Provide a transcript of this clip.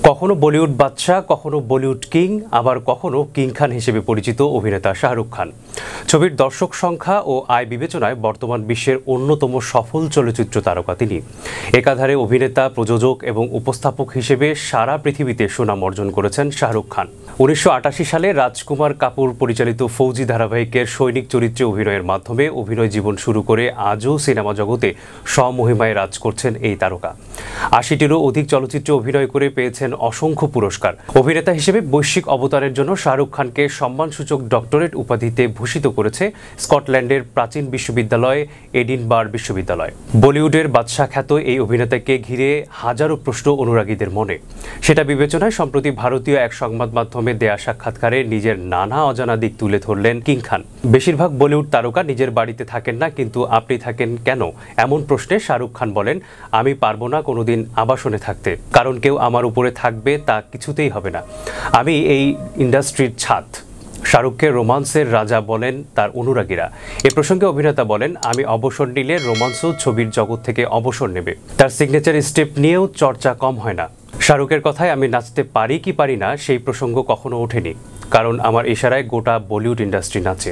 কখনো বলিউড বাদশা, কখনো বলিউড কিং, আবার কখনো কিং খান হিসেবে পরিচিত অভিনেতা শাহরুখ খান। ছবির দর্শক সংখ্যা ও আয় বিবেচনায় বর্তমান বিশ্বের অন্যতম সফল চলচ্চিত্র তারকা তিনি। একাধারে অভিনেতা, প্রযোজক এবং উপস্থাপক হিসেবে সারা পৃথিবীতে সুনাম অর্জন করেছেন শাহরুখ খান। 1988 সালে রাজকুমার কাপুর পরিচালিত ফৌজি ধারাবাহিকের সৈনিক চরিত্রে অভিনয়ের মাধ্যমে অভিনয় জীবন শুরু করে আজও সিনেমা জগতে স্বমহিমায় রাজ করছেন এই তারকা। 80টিরও অধিক চলচ্চিত্রে অভিনয় করে পেয়েছেন অসংখ্য পুরস্কার। অভিনেতা হিসেবে বৈশ্বিক অবতারের জন্য শাহরুখ খানকে সম্মানসূচক ডক্টরেট উপাধিতে ভূষিত করেছে স্কটল্যান্ডের প্রাচীন বিশ্ববিদ্যালয় এডিনবার্গ বিশ্ববিদ্যালয়। বলিউডের বাদশা খ্যাত এই অভিনেতাকে ঘিরে হাজারো প্রশ্ন অনুরাগীদের মনে। সেটা বিবেচনায় সম্প্রতি ভারতীয় এক সংবাদ মাধ্যমে দেয়া সাক্ষাৎকারে নিজের নানা অজানা দিক তুলে ধরলেন কিং খান। বেশিরভাগ বলিউড তারকা নিজের বাড়িতে থাকেন না, কিন্তু আপনি থাকেন কেন? এমন প্রশ্নে শাহরুখ খান বলেন, আমি পারবো না কোনোদিন আবাসনে থাকতে, কারণ কেউ আমার উপরে থাকবে তা কিছুতেই হবে না। আমি এই ইন্ডাস্ট্রির ছাদ। শাহরুখকে রোমান্সের রাজা বলেন তার অনুরাগীরা। এ প্রসঙ্গে অভিনেতা বলেন, আমি অবসর নিলে রোমান্সও ছবির জগৎ থেকে অবসর নেবে। তার সিগনেচার স্টেপ নিয়েও চর্চা কম হয় না। শাহরুখের কথায় আমি নাচতে পারি কি পারি না সেই প্রসঙ্গ কখনো ওঠেনি, কারণ আমার ইশারায় গোটা বলিউড ইন্ডাস্ট্রি নাচে।